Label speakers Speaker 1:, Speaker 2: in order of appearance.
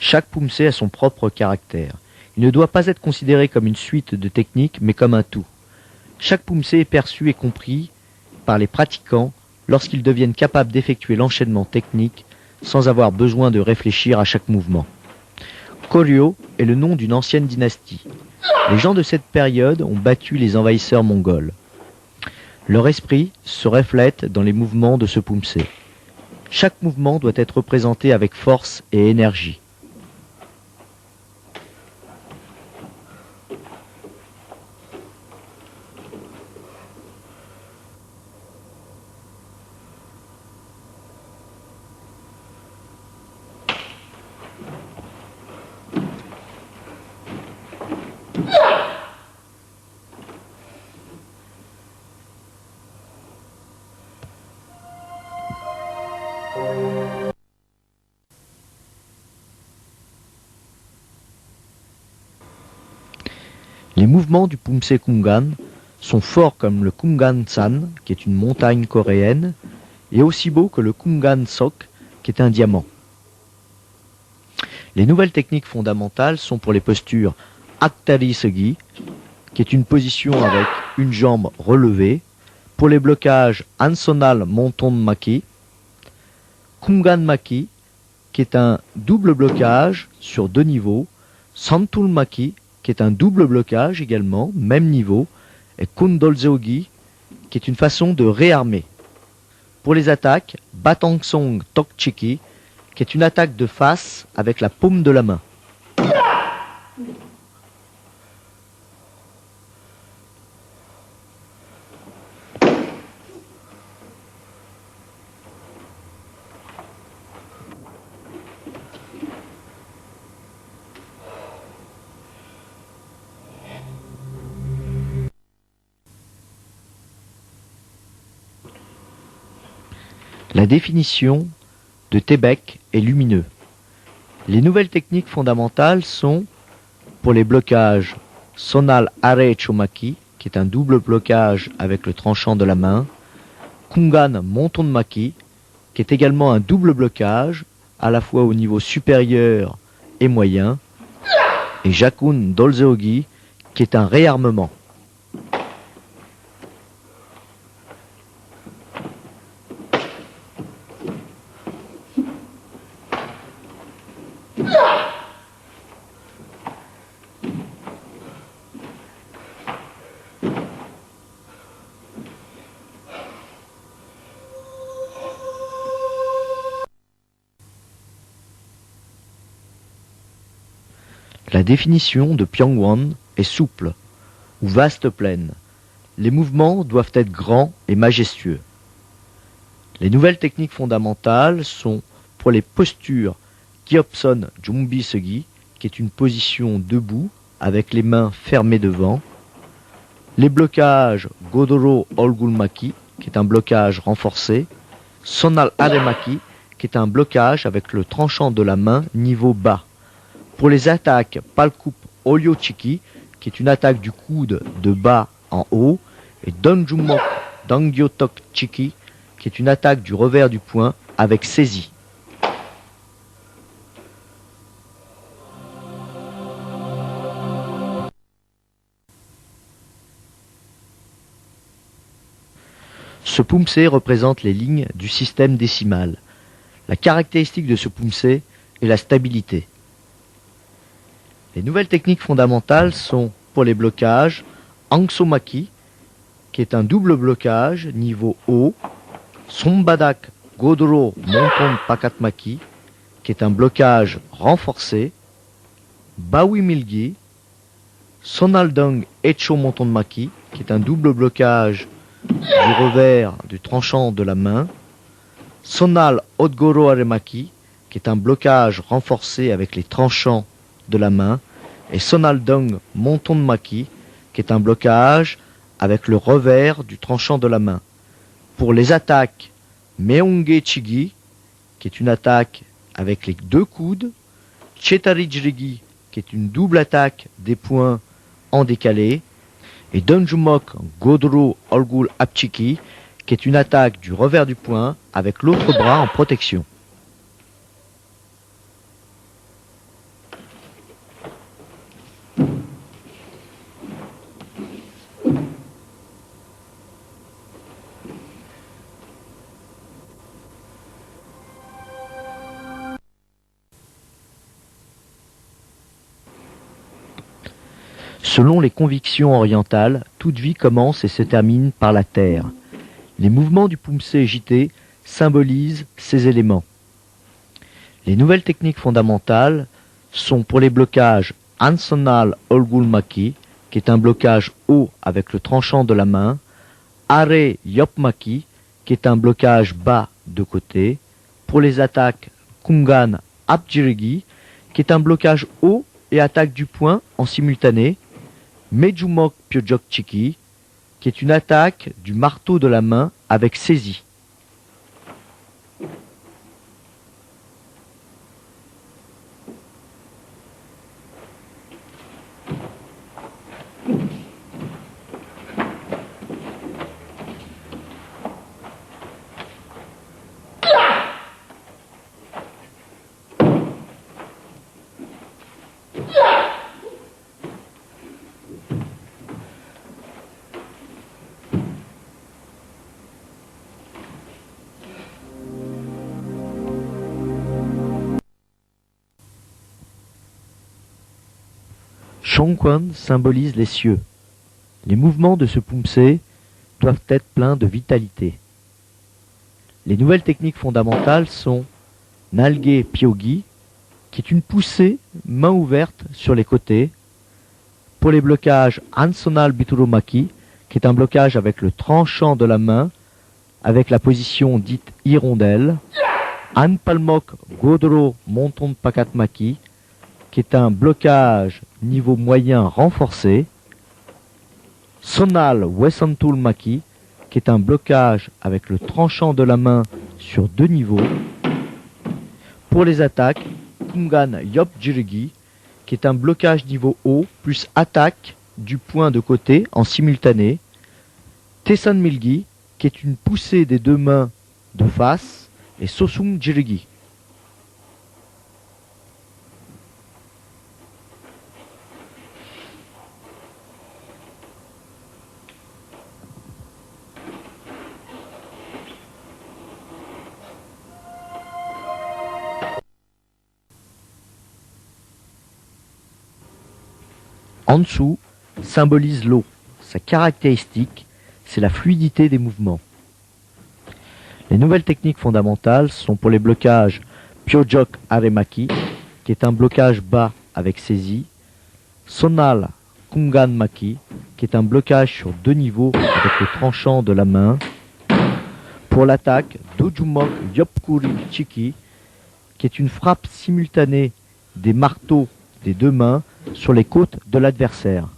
Speaker 1: Chaque pumse a son propre caractère. Il ne doit pas être considéré comme une suite de techniques, mais comme un tout. Chaque pumse est perçu et compris par les pratiquants lorsqu'ils deviennent capables d'effectuer l'enchaînement technique sans avoir besoin de réfléchir à chaque mouvement. Koryo est le nom d'une ancienne dynastie. Les gens de cette période ont battu les envahisseurs mongols. Leur esprit se reflète dans les mouvements de ce pumse. Chaque mouvement doit être représenté avec force et énergie. Les mouvements du Pumse Kumgan sont forts comme le Kumgan-san, qui est une montagne coréenne, et aussi beau que le Kumgan-sok, qui est un diamant. Les nouvelles techniques fondamentales sont pour les postures Aktari-Segi, qui est une position avec une jambe relevée, pour les blocages Ansonal Monton Maki, Kumgan Maki, qui est un double blocage sur 2 niveaux, Santul Maki, qui est un double blocage également, même niveau, et Kundolzeogi, qui est une façon de réarmer. Pour les attaques, Batangsong Tokchiki, qui est une attaque de face avec la paume de la main. La définition de Tebek est lumineux. Les nouvelles techniques fondamentales sont pour les blocages Sonal Are Chomaki, qui est un double blocage avec le tranchant de la main, Kungan Monton Maki, qui est également un double blocage, à la fois au niveau supérieur et moyen, et Jakun Dolzeogi, qui est un réarmement. La définition de Pyongwon est souple, ou vaste plaine. Les mouvements doivent être grands et majestueux. Les nouvelles techniques fondamentales sont pour les postures Gyopson Jumbi Segi, qui est une position debout avec les mains fermées devant, les blocages Godoro Olgulmaki, qui est un blocage renforcé, Sonal Aremaki, qui est un blocage avec le tranchant de la main niveau bas. Pour les attaques Palkup Olyochiki, qui est une attaque du coude de bas en haut, et Donjumok Dangyotok Chiki, qui est une attaque du revers du poing avec saisie. Ce pumse représente les lignes du système décimal. La caractéristique de ce pumse est la stabilité. Les nouvelles techniques fondamentales sont pour les blocages Angsomaki, qui est un double blocage niveau haut, Sombadak Godoro Monton Pakatmaki, qui est un blocage renforcé, Bawi Milgi, Sonaldong Echo Monton Maki, qui est un double blocage du revers du tranchant de la main, Sonal Odgoro Aremaki, qui est un blocage renforcé avec les tranchants de la main, et Sonaldong Monton Maki, qui est un blocage avec le revers du tranchant de la main. Pour les attaques Meonge Chigi, qui est une attaque avec les 2 coudes, Chetarijrigi, qui est une double attaque des poings en décalé, et Donjumok Godoro Olgul Apchiki, qui est une attaque du revers du poing avec l'autre bras en protection. Selon les convictions orientales, toute vie commence et se termine par la terre. Les mouvements du Pumse JT symbolisent ces éléments. Les nouvelles techniques fondamentales sont pour les blocages Ansonal Olgulmaki, qui est un blocage haut avec le tranchant de la main, Are Yopmaki, qui est un blocage bas de côté, pour les attaques Kungan Abjirigi, qui est un blocage haut et attaque du poing en simultané, Mejumok Pyojok Chiki, qui est une attaque du marteau de la main avec saisie. Shongquan symbolise les cieux. Les mouvements de ce Pumse doivent être pleins de vitalité. Les nouvelles techniques fondamentales sont Nalge Pyogi, qui est une poussée main ouverte sur les côtés, pour les blocages Ansonal Bituromaki, qui est un blocage avec le tranchant de la main, avec la position dite hirondelle, Anpalmok Godro Monton Pakatmaki, qui est un blocage niveau moyen renforcé, Sonal Wesantul Maki, qui est un blocage avec le tranchant de la main sur 2 niveaux. Pour les attaques, Kungan Yop Jirigi, qui est un blocage niveau haut plus attaque du poing de côté en simultané. Tesan Milgi, qui est une poussée des 2 mains de face, et Sosung Jirigi. Ansu symbolise l'eau. Sa caractéristique, c'est la fluidité des mouvements. Les nouvelles techniques fondamentales sont pour les blocages Pyojok Aremaki, qui est un blocage bas avec saisie, Sonal Kungan Maki, qui est un blocage sur 2 niveaux avec le tranchant de la main. Pour l'attaque, Dojumok Yopkuri Chiki, qui est une frappe simultanée des marteaux des 2 mains sur les côtes de l'adversaire.